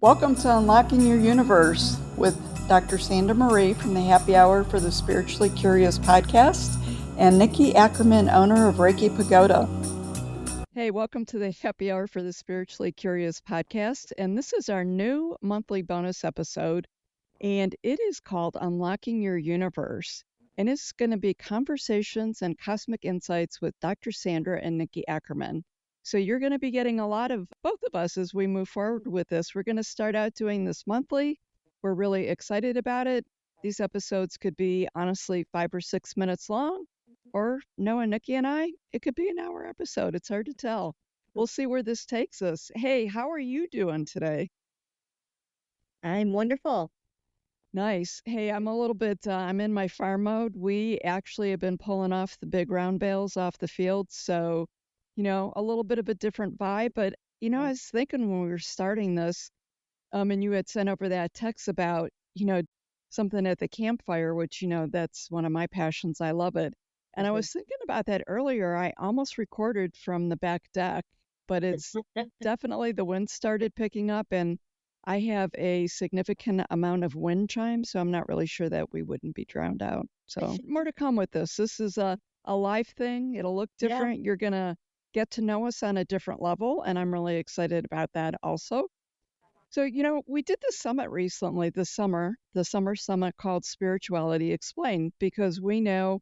Welcome to Unlocking Your Universe with Dr. Sandra Marie from the Happy Hour for the Spiritually Curious podcast and Nikki Ackerman, owner of Reiki Pagoda. Hey, welcome to the Happy Hour for the Spiritually Curious podcast, and this is our new monthly bonus episode, and it is called Unlocking Your Universe, and it's going to be conversations and cosmic insights with Dr. Sandra and Nikki Ackerman. So you're going to be getting a lot of both of us as we move forward with this. We're going to start out doing this monthly. We're really excited about it. These episodes could be honestly 5 or 6 minutes long, or Noah, Nikki, and I, it could be an hour episode. It's hard to tell. We'll see where this takes us. Hey, how are you doing today? I'm wonderful. Nice. Hey, I'm a little bit, I'm in my farm mode. We actually have been pulling off the big round bales off the field. So, a little bit of a different vibe. But, I was thinking when we were starting this, and you had sent over that text about, something at the campfire, which, that's one of my passions. I love it. And I was thinking about that earlier. I almost recorded from the back deck, but it's definitely the wind started picking up, and I have a significant amount of wind chime, so I'm not really sure that we wouldn't be drowned out. So more to come with this. This is a live thing. It'll look Yeah. different. You're going to get to know us on a different level, and I'm really excited about that also. So, we did the summit recently, the summer summit called Spirituality Explained, because we know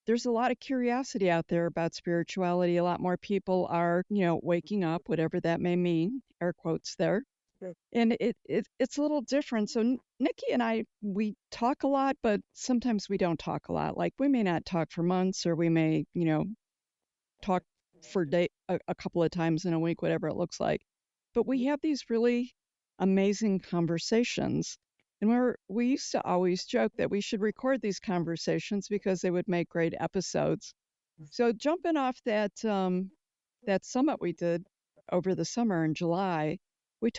there's a lot of curiosity out there about spirituality. A lot more people are, waking up, whatever that may mean, air quotes there. Sure. And it's a little different. So Nikki and I, we talk a lot, but sometimes we don't talk a lot. Like we may not talk for months, or we may, talk for a couple of times in a week, whatever it looks like. But we have these really amazing conversations. And we used to always joke that we should record these conversations because they would make great episodes. So jumping off that summit we did over the summer in July, we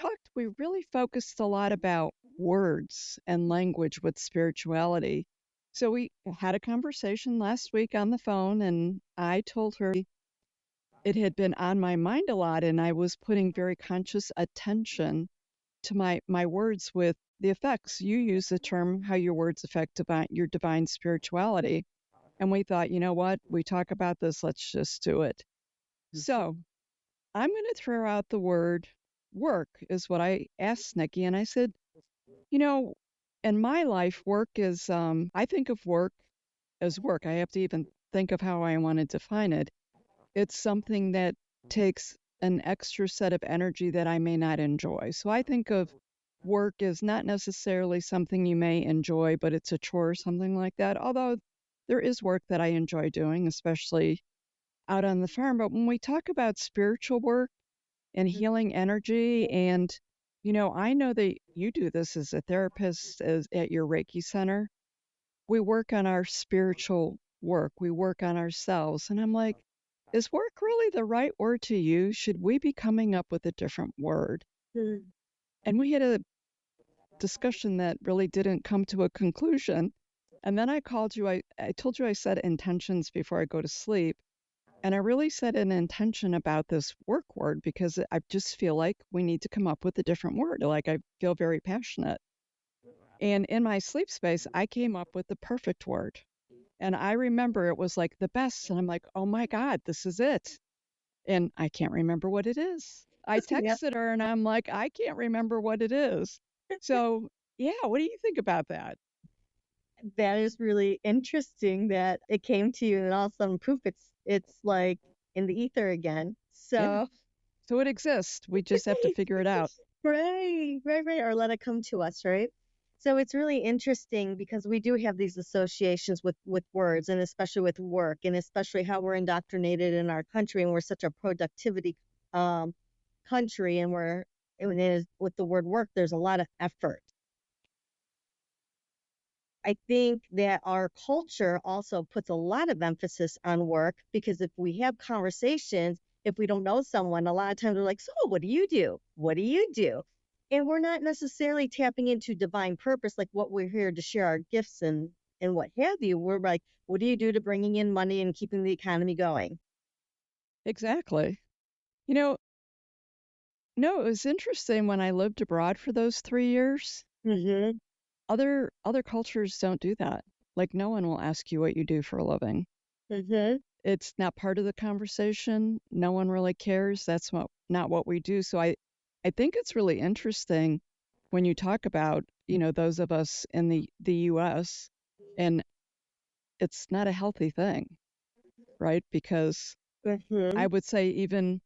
really focused a lot about words and language with spirituality. So we had a conversation last week on the phone, and I told her it had been on my mind a lot, and I was putting very conscious attention to my words with the effects. You use the term how your words affect your divine spirituality. And we thought, you know what? We talk about this, let's just do it. So I'm going to throw out the word work, is what I asked Nikki. And I said, you know, in my life, work is, I think of work as work. I have to even think of how I want to define it. It's something that takes an extra set of energy that I may not enjoy. So I think of work as not necessarily something you may enjoy, but it's a chore or something like that. Although there is work that I enjoy doing, especially out on the farm. But when we talk about spiritual work and healing energy, and, I know that you do this as a therapist at your Reiki center. We work on our spiritual work, we work on ourselves. And I'm like, is work really the right word to use? Should we be coming up with a different word? And we had a discussion that really didn't come to a conclusion. And then I called you, I told you I set intentions before I go to sleep. And I really set an intention about this work word because I just feel like we need to come up with a different word. Like I feel very passionate. And in my sleep space, I came up with the perfect word. And I remember it was like the best. And I'm like, oh my God, this is it. And I can't remember what it is. I texted her and I'm like, I can't remember what it is. So, yeah, what do you think about that? That is really interesting that it came to you and all of a sudden poof, it's like in the ether again. Yeah. So So it exists. We just have to figure it out. right, or let it come to us, right? So it's really interesting because we do have these associations with words and especially with work and especially how we're indoctrinated in our country and we're such a productivity um country and with the word work there's a lot of effort. I think that our culture also puts a lot of emphasis on work because if we have conversations, if we don't know someone, a lot of times we're like, so what do you do? What do you do? And we're not necessarily tapping into divine purpose, like what we're here to share our gifts and what have you. We're like, what do you do to bringing in money and keeping the economy going? Exactly. You know, No, it was interesting when I lived abroad for those 3 years. Mm-hmm. Other cultures don't do that. Like no one will ask you what you do for a living. Mm-hmm. It's not part of the conversation. No one really cares. That's not what we do. So I think it's really interesting when you talk about, those of us in the US, and it's not a healthy thing, right? Because Mm-hmm. I would say even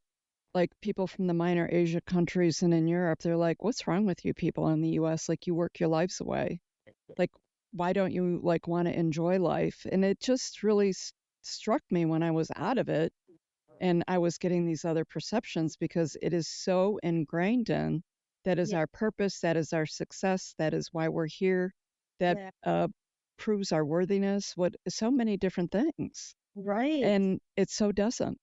like people from the minor Asia countries and in Europe, they're like, "What's wrong with you people in the US? Like you work your lives away. Like why don't you like want to enjoy life?" And it just really struck me when I was out of it and I was getting these other perceptions because it is so ingrained in that is Yeah. our purpose, that is our success, that is why we're here, that Yeah. proves our worthiness, what so many different things. Right. And it so doesn't.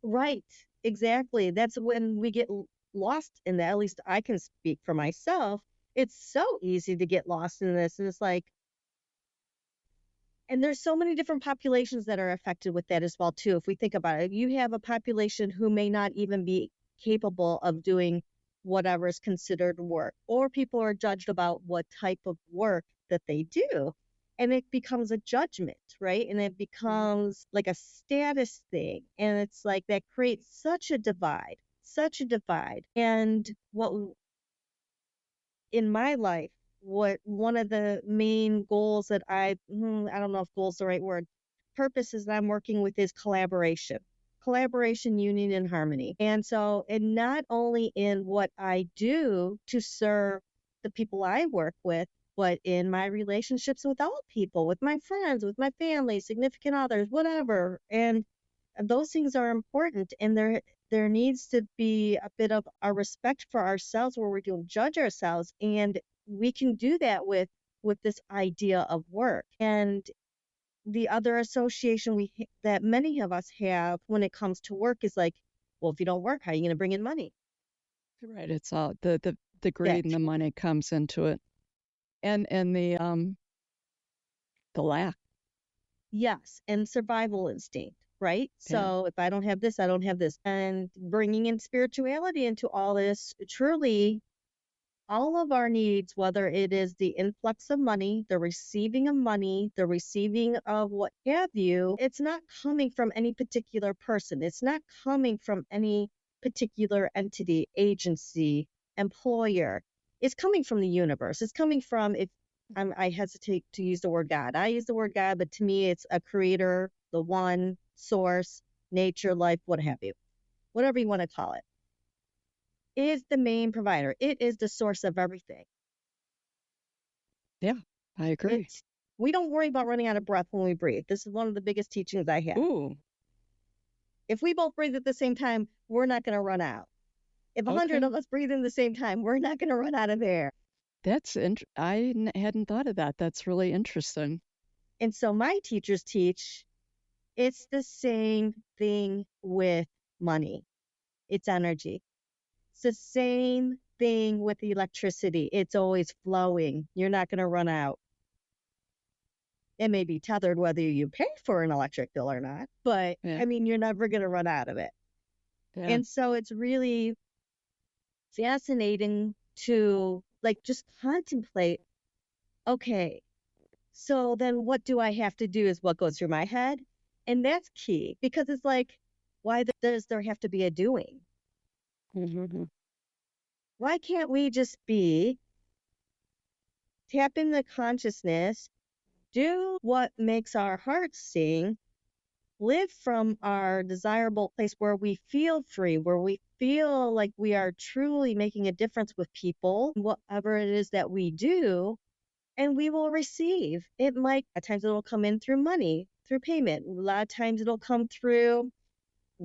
Right. Exactly. That's when we get lost in that. At least I can speak for myself. It's so easy to get lost in this. And it's like, and there's so many different populations that are affected with that as well too. If we think about it, you have a population who may not even be capable of doing whatever is considered work, or people are judged about what type of work that they do. And it becomes a judgment, right? And it becomes like a status thing. And it's like that creates such a divide, such a divide. And what in my life, what one of the main goals that I don't know if goals is the right word, purposes that I'm working with is collaboration, union, and harmony. And so, and not only in what I do to serve the people I work with, but in my relationships with all people, with my friends, with my family, significant others, whatever. And those things are important. And there needs to be a bit of a respect for ourselves where we don't judge ourselves, and we can do that with this idea of work. And the other association that many of us have when it comes to work is like, well, if you don't work, how are you going to bring in money? Right. It's all the That greed and the money comes into it. And the lack. Yes, and survival instinct, right? Yeah. So if I don't have this, I don't have this. And bringing in spirituality into all this, truly all of our needs, whether it is the influx of money, the receiving of what have you, it's not coming from any particular person. It's not coming from any particular entity, agency, employer. It's coming from the universe. It's coming from, if I hesitate to use the word God. I use the word God, but to me, it's a creator, the one source, nature, life, what have you, whatever you want to call it, is the main provider. It is the source of everything. Yeah. I agree. It's we don't worry about running out of breath when we breathe. This is one of the biggest teachings I have. Ooh. If we both breathe at the same time, we're not going to run out. If 100 Okay. of us breathe in the same time, we're not going to run out of air. Hadn't thought of that. That's really interesting. And so my teachers teach it's the same thing with money. It's energy. It's the same thing with electricity. It's always flowing. You're not going to run out. It may be tethered whether you pay for an electric bill or not, but Yeah. I mean, you're never going to run out of it. Yeah. And so it's really fascinating to like just contemplate, okay, so then what do I have to do is what goes through my head. And that's key because it's like, why does there have to be a doing? Mm-hmm. Why can't we just be tap in the consciousness, do what makes our hearts sing, live from our desirable place where we feel free, where we feel like we are truly making a difference with people, whatever it is that we do, and we will receive. It might, at times, it'll come in through money, through payment. A lot of times, it'll come through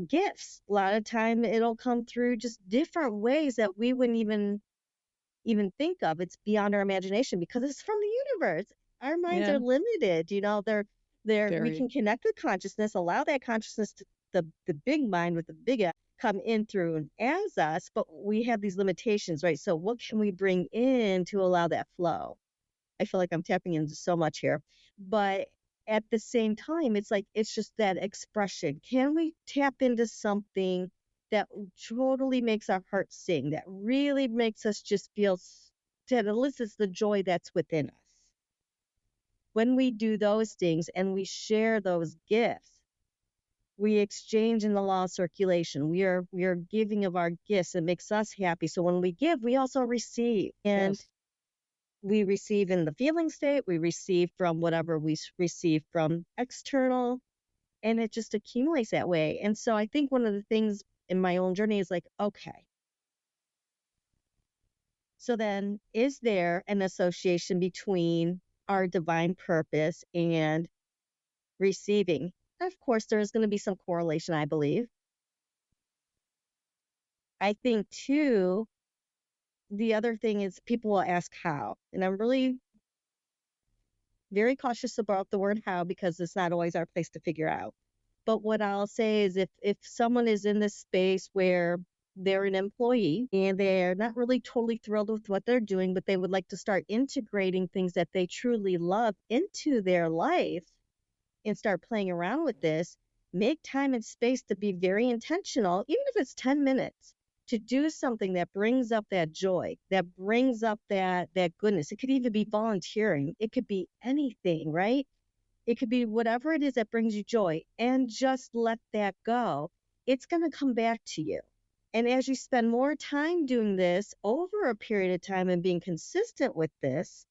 gifts. A lot of time, it'll come through just different ways that we wouldn't even think of. It's beyond our imagination because it's from the universe. Our minds are Yeah. limited, they're we Very. can connect with consciousness, allow that consciousness to the big mind with the big A come in through and as us, but we have these limitations, right? So what can we bring in to allow that flow? I feel like I'm tapping into so much here. But at the same time, it's like it's just that expression. Can we tap into something that totally makes our hearts sing, that really makes us just feel, that elicits the joy that's within us. When we do those things and we share those gifts, we exchange in the law of circulation. We are giving of our gifts. It makes us happy. So when we give, we also receive. And Yes. we receive in the feeling state, we receive from whatever we receive from external, and it just accumulates that way. And so I think one of the things in my own journey is like, okay, so then is there an association between our divine purpose and receiving? Of course, there's going to be some correlation, I believe. I think too, the other thing is people will ask how, and I'm really very cautious about the word how because it's not always our place to figure out. But what I'll say is if someone is in this space where they're an employee and they're not really totally thrilled with what they're doing, but they would like to start integrating things that they truly love into their life and start playing around with this, make time and space to be very intentional, even if it's 10 minutes, to do something that brings up that joy, that brings up that goodness. It could even be volunteering. It could be anything, right? It could be whatever it is that brings you joy, and just let that go. It's going to come back to you. And as you spend more time doing this over a period of time and being consistent with this,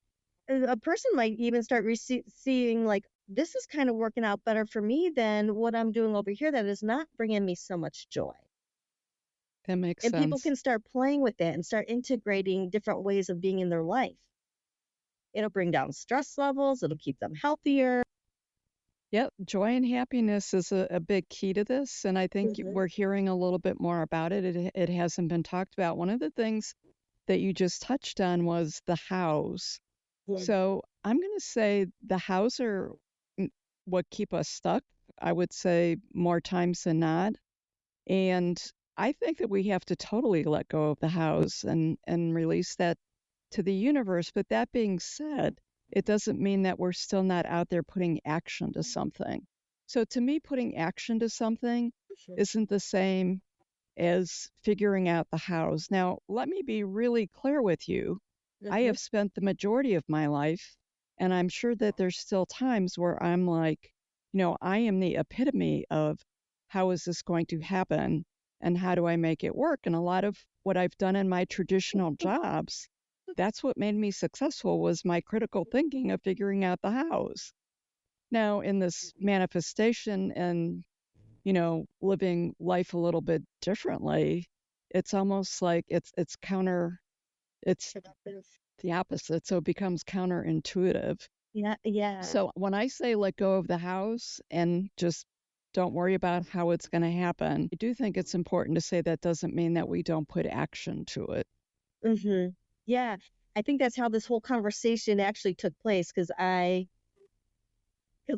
a person might even start seeing like, this is kind of working out better for me than what I'm doing over here that is not bringing me so much joy. That makes And people sense. can start playing with that and start integrating different ways of being in their life. It'll bring down stress levels, it'll keep them healthier. Yep, joy and happiness is a big key to this, and I think Mhm. we're hearing a little bit more about it. It hasn't been talked about. One of the things that you just touched on was the hows. Yeah. So I'm going to say the hows are what keep us stuck. I would say more times than not. And I think that we have to totally let go of the hows and release that to the universe. But that being said, it doesn't mean that we're still not out there putting action to something. So to me, putting action to something Sure. isn't the same as figuring out the hows. Now, let me be really clear with you. I Mhm. have spent the majority of my life, and I'm sure that there's still times where I'm like, I am the epitome of how is this going to happen and how do I make it work? And a lot of what I've done in my traditional jobs, that's what made me successful was my critical thinking of figuring out the hows. Now, in this manifestation and living life a little bit differently, it's almost like it's Productive. the opposite. So it becomes counterintuitive. Yeah, yeah. So when I say let go of the house and just don't worry about how it's going to happen, I do think it's important to say that doesn't mean that we don't put action to it. Mhm. Yeah. I think that's how this whole conversation actually took place because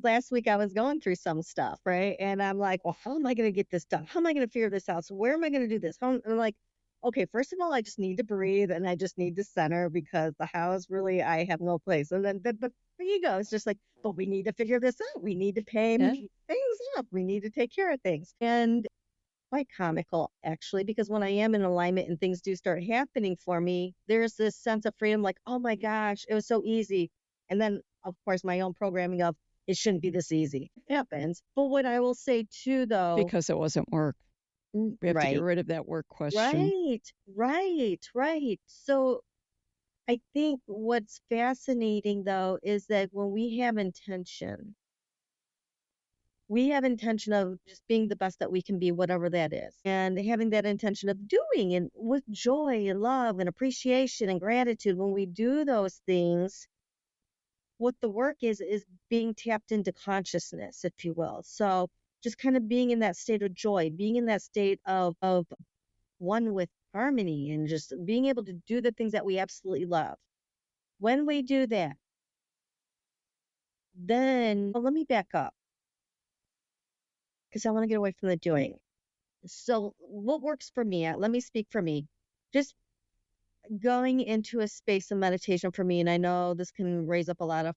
last week I was going through some stuff, right? And I'm like, well, how am I going to get this done? How am I going to figure this out? So where am I going to do this? And I'm like, okay, first of all, I just need to breathe and I just need to center because the house really, I have no place. And then, but the ego is just like, but we need to figure this out. We need to pay Yeah. things up. We need to take care of things. And quite comical actually, because when I am in alignment and things do start happening for me, there's this sense of freedom like, oh my gosh, it was so easy. And then, of course, my own programming of it shouldn't be this easy. It happens. But what I will say too, though, Because it wasn't work. We have to get right, rid of that work question. right. So I think what's fascinating though is that when we have intention of just being the best that we can be, whatever that is, and having that intention of doing and with joy and love and appreciation and gratitude. When we do those things, what the work is being tapped into consciousness, if you will. So just kind of being in that state of joy, being in that state of one with harmony, and just being able to do the things that we absolutely love. When we do that, then well, let me back up because I want to get away from the doing. So what works for me, let me speak for me, just going into a space of meditation for me, and I know this can raise up a lot of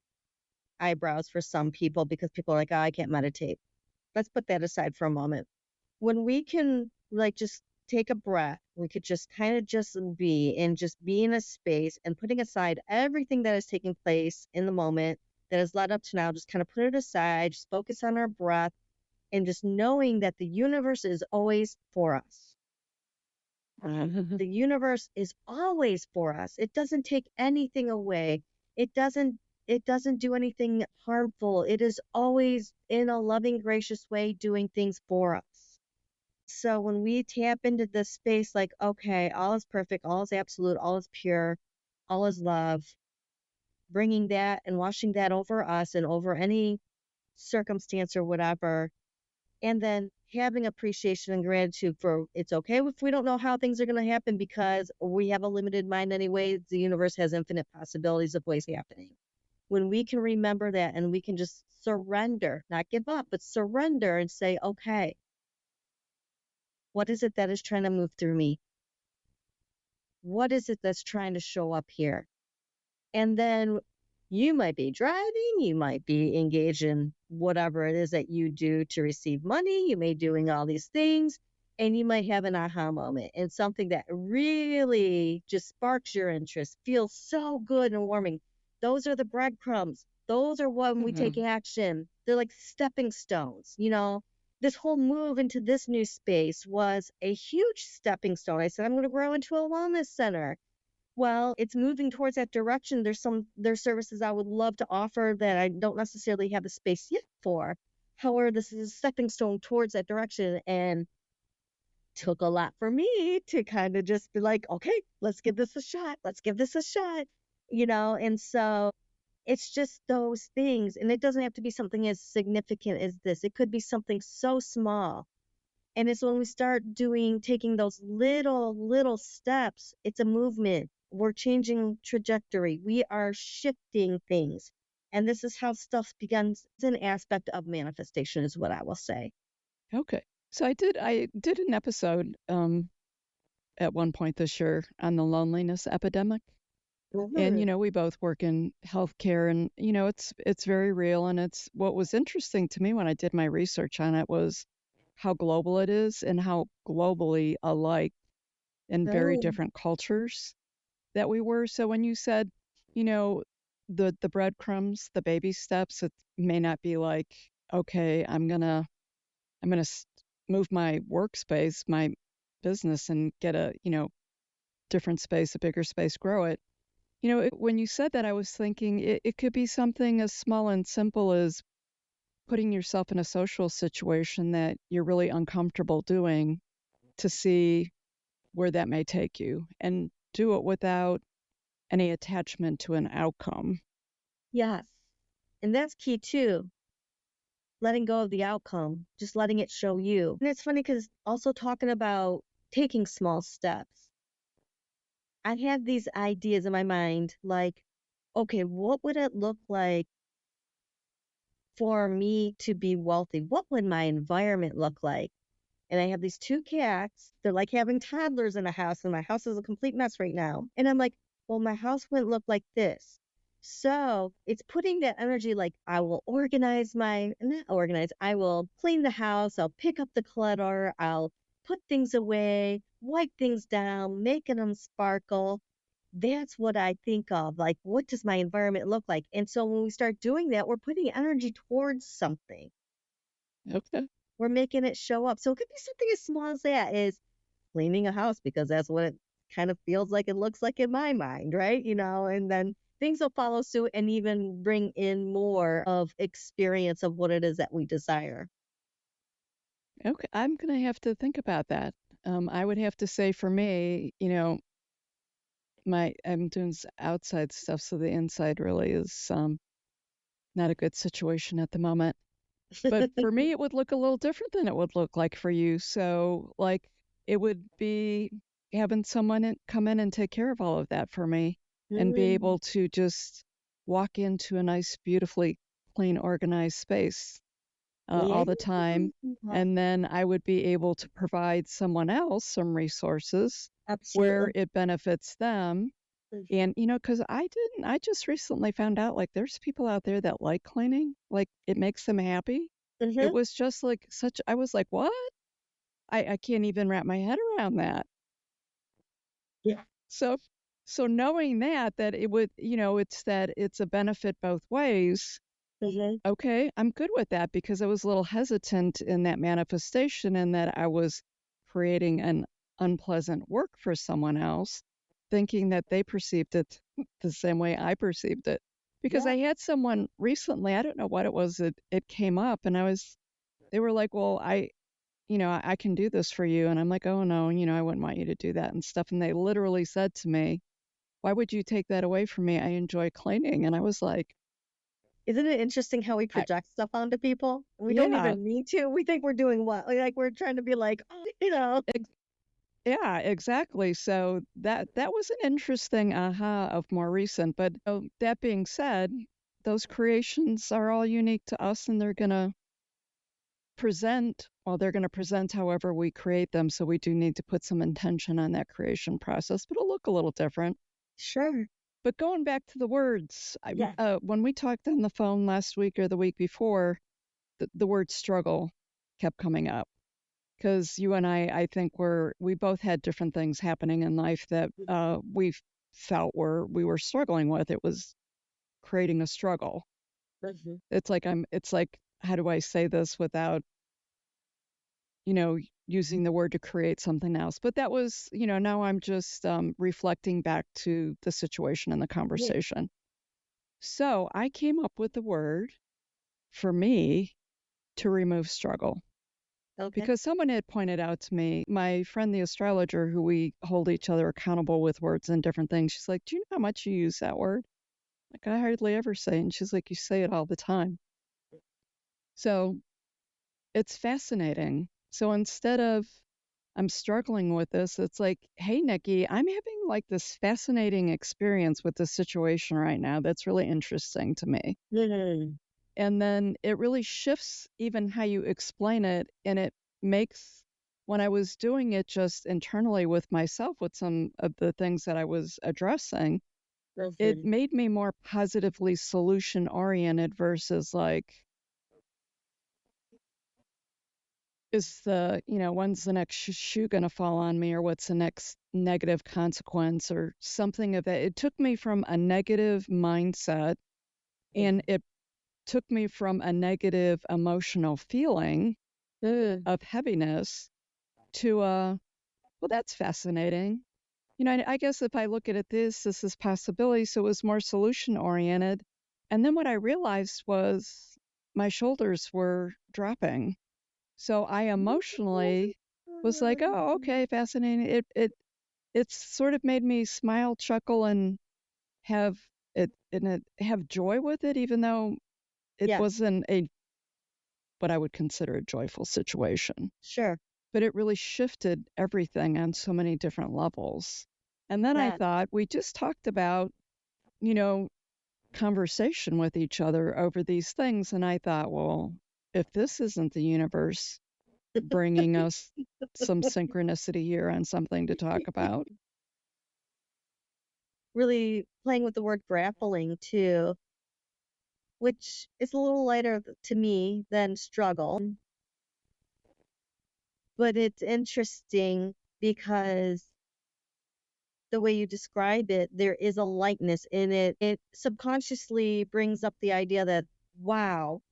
eyebrows for some people because people are like, oh, I can't meditate. Let's put that aside for a moment. When we can like just take a breath, we could just kind of just be and just be in a space and putting aside everything that is taking place in the moment that has led up to now, just kind of put it aside, just focus on our breath and just knowing that the universe is always for us. The universe is always for us. It doesn't take anything away. It doesn't do anything harmful. It is always in a loving, gracious way doing things for us. So when we tap into this space like, okay, all is perfect, all is absolute, all is pure, all is love, bringing that and washing that over us and over any circumstance or whatever, and then having appreciation and gratitude for it's okay if we don't know how things are going to happen because we have a limited mind anyway. The universe has infinite possibilities of ways happening. When we can remember that and we can just surrender, not give up, but surrender and say, okay, what is it that is trying to move through me? What is it that's trying to show up here? And then you might be driving, you might be engaged in whatever it is that you do to receive money, you may be doing all these things, and you might have an aha moment and something that really just sparks your interest, feels so good and warming. Those are the breadcrumbs. Those are when we take action. They're like stepping stones, This whole move into this new space was a huge stepping stone. I said, I'm going to grow into a wellness center. Well, it's moving towards that direction. There's services I would love to offer that I don't necessarily have the space yet for. However, this is a stepping stone towards that direction and took a lot for me to kind of just be like, okay, let's give this a shot. Let's give this a shot. And so it's just those things. And it doesn't have to be something as significant as this. It could be something so small, and it's when we start taking those little steps, it's a movement. We're changing trajectory. We are shifting things. And this is how stuff begins. It's an aspect of manifestation, is what I will say. Okay. So I did an episode at one point this year on the loneliness epidemic. And Mhm. we both work in healthcare, and it's very real. And it's what was interesting to me when I did my research on it was how global it is and how globally alike in very Oh, different cultures that we were. So when you said, you know, the breadcrumbs, the baby steps, it may not be like, okay, I'm gonna move my workspace, my business, and get a different space, a bigger space, grow it. When you said that, I was thinking it could be something as small and simple as putting yourself in a social situation that you're really uncomfortable doing to see where that may take you and do it without any attachment to an outcome. yes. And that's key too. Letting go of the outcome, just letting it show you. And it's funny because also talking about taking small steps. I have these ideas in my mind like, okay, what would it look like for me to be wealthy? What would my environment look like? And I have these two cats. They're like having toddlers in a house, and my house is a complete mess right now. And I'm like, well, my house wouldn't look like this. So it's putting that energy like I will not organize, I will clean the house, I'll pick up the clutter, I'll put things away, wipe things down, making them sparkle. That's what I think of. Like, what does my environment look like? And so when we start doing that, we're putting energy towards something. Okay. We're making it show up. So it could be something as small as that is cleaning a house because that's what it kind of feels like it looks like in my mind, right? And then things will follow suit and even bring in more of experience of what it is that we desire. Okay. I'm going to have to think about that. I would have to say for me, I'm doing outside stuff, so the inside really is not a good situation at the moment. But for me, it would look a little different than it would look like for you. So, like, it would be having someone come in and take care of all of that for me and be Mm, able to just walk into a nice, beautifully clean, organized space yeah, all the time. And then I would be able to provide someone else some resources where absolutely. it benefits them. And, because I just recently found out like there's people out there that like cleaning, like it makes them happy. It Mm-hmm. was just like I was like, what? I can't even wrap my head around that. Yeah. So so knowing that it would, it's that it's a benefit both ways. Hmm. Okay, I'm good with that because I was a little hesitant in that manifestation and that I was creating an unpleasant work for someone else, thinking that they perceived it the same way I perceived it. Because Yeah. I had someone recently, I don't know what it was, it came up and they were like, well, I can do this for you. And I'm like, oh no, I wouldn't want you to do that and stuff. And they literally said to me, why would you take that away from me? I enjoy cleaning. And I was like, Isn't it interesting how we I, project stuff onto people? We don't yeah, even mean to. We think we're doing what? Like we're trying to be like, oh, ex- yeah, exactly. So that was an interesting aha of more recent. But that being said, those creations are all unique to us and they're going to present however we create them. So we do need to put some intention on that creation process, but it'll look a little different. sure. But going back to the words, Yeah. when we talked on the phone last week or the week before, the word struggle kept coming up because you and I think we both had different things happening in life that we felt we were struggling with. It was creating a struggle. Hmm. It's like, how do I say this without, you know, using the word to create something else? But that was, now I'm just reflecting back to the situation and the Yeah. conversation. So I came up with the word for me to remove struggle Okay. because someone had pointed out to me, my friend, the astrologer, who we hold each other accountable with words and different things. She's like, do you know how much you use that word? Like, I hardly ever say. And she's like, you say it all the time. So it's fascinating. So instead of I'm struggling with this, it's like, hey, Nikki, I'm having like this fascinating experience with this situation right now that's really interesting to me. Hmm. And then it really shifts even how you explain it. And it makes, when I was doing it just internally with myself, with some of the things that I was addressing, it Hmm. made me more positively solution oriented versus like, when's the next shoe going to fall on me or what's the next negative consequence or something of that. It took me from a negative mindset and it took me from a negative emotional feeling Hmm. of heaviness to well, that's fascinating. I guess if I look at it this is possibility, so it was more solution oriented. And then what I realized was my shoulders were dropping. So I emotionally was like, oh, okay, fascinating. It's sort of made me smile, chuckle, and have have joy with it, even though it Yeah. wasn't a what I would consider a joyful situation. Sure. But it really shifted everything on so many different levels. And then I Yeah. thought, we just talked about, you know, conversation with each other over these things. And I thought, well, if this isn't the universe bringing us some synchronicity here on something to talk about. Really playing with the word grappling too, which is a little lighter to me than struggle. But it's interesting because the way you describe it, there is a lightness in it. It subconsciously brings up the idea that, wow,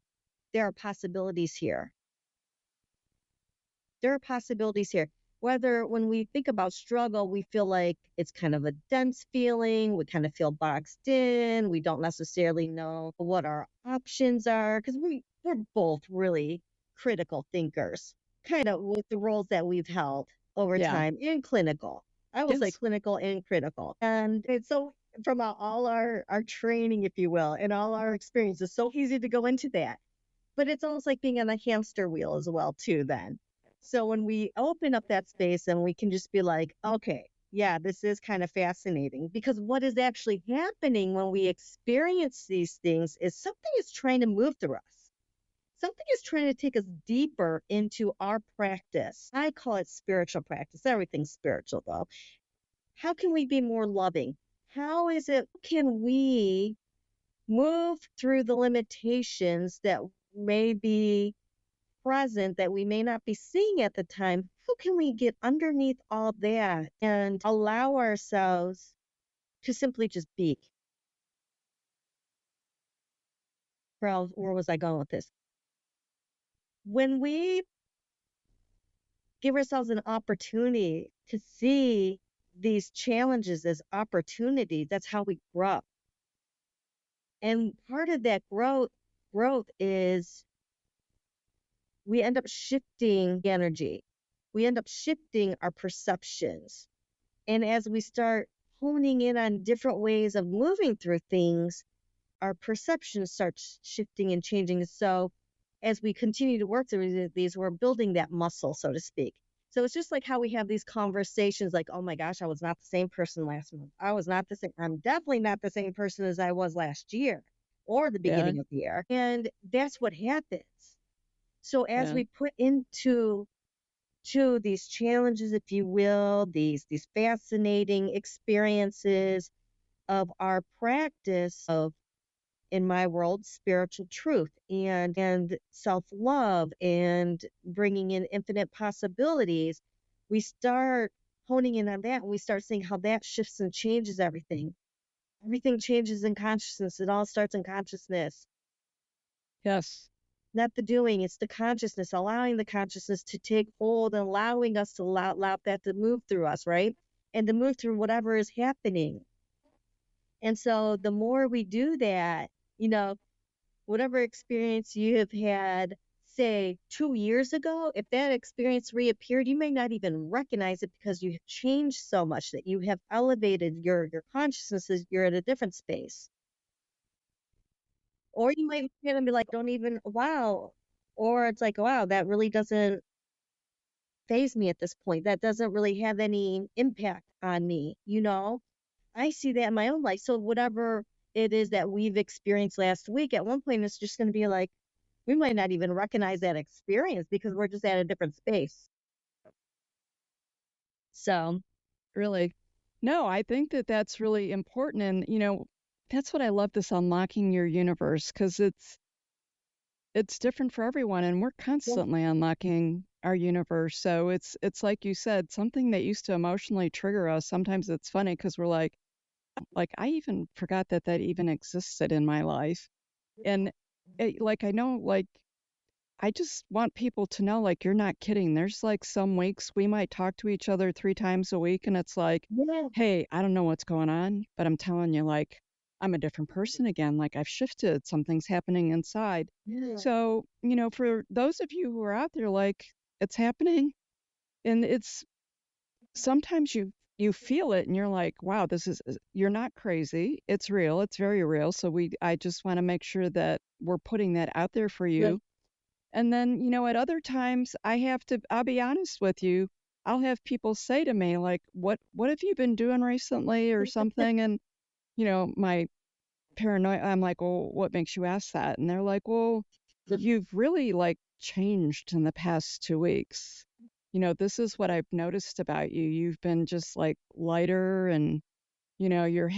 there are possibilities here. There are possibilities here. Whether when we think about struggle, we feel like it's kind of a dense feeling, we kind of feel boxed in, we don't necessarily know what our options are, because we're both really critical thinkers, kind of with the roles that we've held over Yeah. time in clinical. I will say Yes. clinical and critical. And it's so from all our training, if you will, and all our experience, it's so easy to go into that, but it's almost like being on a hamster wheel as well too then. So when we open up that space and we can just be like, okay, yeah, this is kind of fascinating, because what is actually happening when we experience these things is something is trying to move through us. Something is trying to take us deeper into our practice. I call it spiritual practice. Everything's spiritual though. How can we be more loving? Can we move through the limitations that maybe present that we may not be seeing at the time, how can we get underneath all that and allow ourselves to simply just be? Where was I going with this? When we give ourselves an opportunity to see these challenges as opportunities, that's how we grow. And part of that growth is we end up shifting energy. We end up shifting our perceptions. And as we start honing in on different ways of moving through things, our perception starts shifting and changing. So as we continue to work through these, we're building that muscle, so to speak. So it's just like how we have these conversations like, oh my gosh, I was not the same person last month. I was not the same. I'm definitely not the same person as I was last year or the Yeah, beginning of the year. And that's what happens. So as yeah. we put into these challenges, if you will, these fascinating experiences of our practice of, in my world, spiritual truth and self-love and bringing in infinite possibilities, we start honing in on that and we start seeing how that shifts and changes everything. Everything changes in consciousness. It all starts in consciousness. Yes. Not the doing, it's the consciousness, allowing the consciousness to take hold and allowing us to allow that to move through us, right? And to move through whatever is happening. And so the more we do that, you know, whatever experience you have had, say 2 years ago, if that experience reappeared, you may not even recognize it because you have changed so much that you have elevated your consciousness, you're at a different space. Or you might look at it and be like, don't even, wow. Or it's like, wow, that really doesn't phase me at this point. That doesn't really have any impact on me, you know? I see that in my own life. So whatever it is that we've experienced last week, at one point it's just going to be like, we might not even recognize that experience because we're just at a different space. So, Really. No, I think that that's really important. And, that's what I love this unlocking your universe because it's different for everyone and we're yeah, constantly unlocking our universe. So it's like you said, something that used to emotionally trigger us. Sometimes it's funny because we're like I even forgot that that even existed in my life. And like I know like I just want people to know, like, you're not kidding. There's like some weeks we might talk to each other 3 times a week, and it's like, yeah, hey, I don't know what's going on, but I'm telling you, like, I'm a different person again. Like, I've shifted. Something's happening inside. yeah. So, for those of you who are out there, like, it's happening, and it's sometimes you feel it and you're like, wow, you're not crazy. It's real. It's very real. So I just want to make sure that we're putting that out there for Yeah. you and then, at other times I'll be honest with you, I'll have people say to me like, what have you been doing recently or something? And, my paranoia, I'm like, well, what makes you ask that? And they're like, well, you've really like changed in the past 2 weeks. This is what I've noticed about you. You've been just like lighter and, you're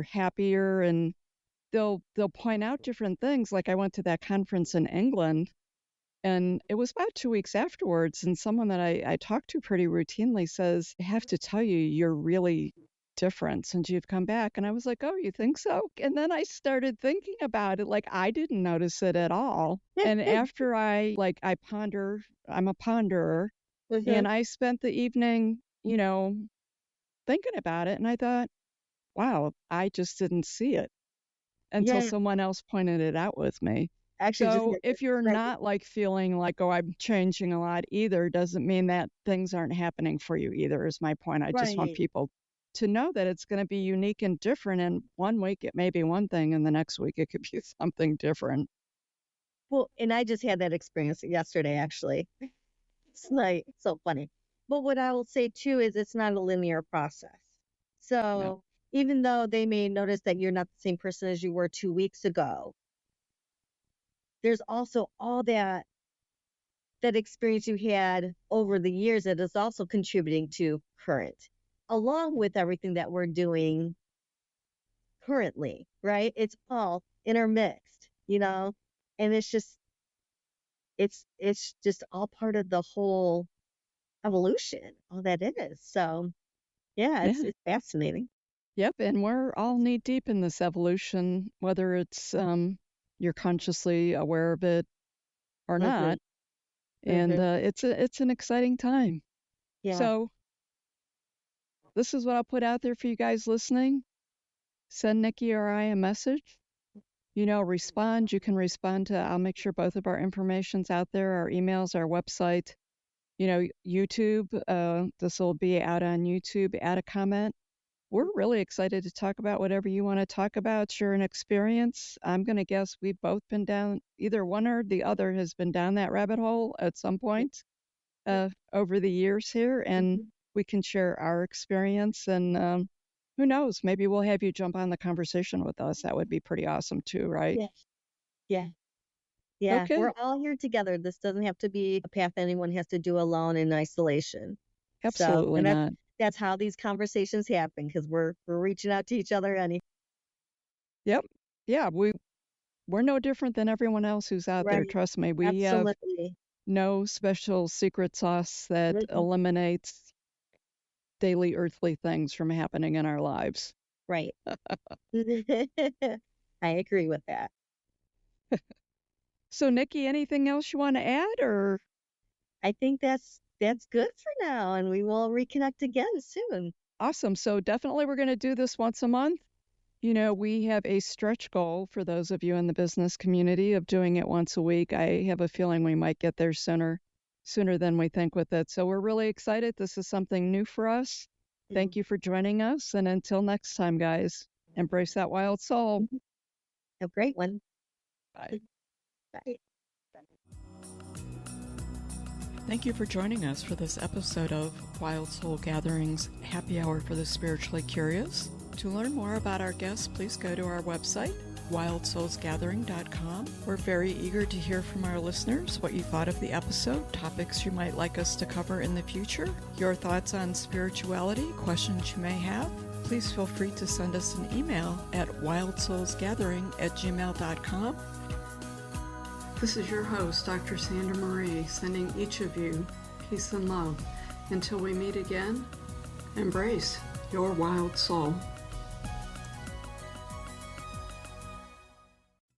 happier and they'll point out different things. Like I went to that conference in England and it was about 2 weeks afterwards, and someone that I talked to pretty routinely says, I have to tell you, you're really different since you've come back. And I was like, oh, you think so? And then I started thinking about it like I didn't notice it at all. And after I ponder, I'm a ponderer, Mhm. and I spent the evening, thinking about it. And I thought, wow, I just didn't see it until Yeah. someone else pointed it out with me. Actually, just So here. if you're not like feeling like, oh, I'm changing a lot either, doesn't mean that things aren't happening for you either, is my point. I just want Right. people to know that it's going to be unique and different. And one week it may be one thing, and the next week it could be something different. Well, and I just had that experience yesterday, actually. It's like so funny. But what I will say too is it's not a linear process. No, So even though they may notice that you're not the same person as you were 2 weeks ago, there's also all that experience you had over the years that is also contributing to current, along with everything that we're doing currently, right? It's all intermixed, you know? And it's just it's just all part of the whole evolution, all that is. So yeah, Yeah. it's fascinating. Yep. And we're all knee deep in this evolution, whether it's you're consciously aware of it or Hmm. not. And Hmm. it's an exciting time. Yeah. So this is what I'll put out there for you guys listening. Send Nikki or I a message. Respond. You can respond to, I'll make sure both of our information's out there, our emails, our website, YouTube. This will be out on YouTube. Add a comment. We're really excited to talk about whatever you want to talk about, share an experience. I'm going to guess we've both been down, either one or the other has been down that rabbit hole at some point over the years here, and Hmm. we can share our experience. And who knows, maybe we'll have you jump on the conversation with us. That would be pretty awesome too, right? Yeah. Yeah. Yeah. We're Okay, all here together. This doesn't have to be a path anyone has to do alone in isolation. So, absolutely and not. that's how these conversations happen because we're reaching out to each other any Yep. Yeah, we're no different than everyone else who's out there. right. Trust me, we have Absolutely. no special secret sauce that Mhm. eliminates daily earthly things from happening in our lives. Right. I agree with that. So, Nikki, anything else you want to add or I think that's good for now, and we will reconnect again soon. awesome? So, definitely we're going to do this once a month. We have a stretch goal for those of you in the business community of doing it once a week. I have a feeling we might get there sooner than we think with it. So, we're really excited. This is something new for us. Mhm. Thank you for joining us. And until next time, guys, embrace that wild soul. Mhm. A great one. Bye. Bye. Thank you for joining us for this episode of Wild Soul Gatherings Happy Hour for the Spiritually Curious. To learn more about our guests, please go to our website, wildsoulsgathering.com. We're very eager to hear from our listeners what you thought of the episode, topics you might like us to cover in the future, your thoughts on spirituality, questions you may have. Please feel free to send us an email at wildsoulsgathering@gmail.com. This is your host, Dr. Sandra Marie, sending each of you peace and love. Until we meet again, embrace your wild soul.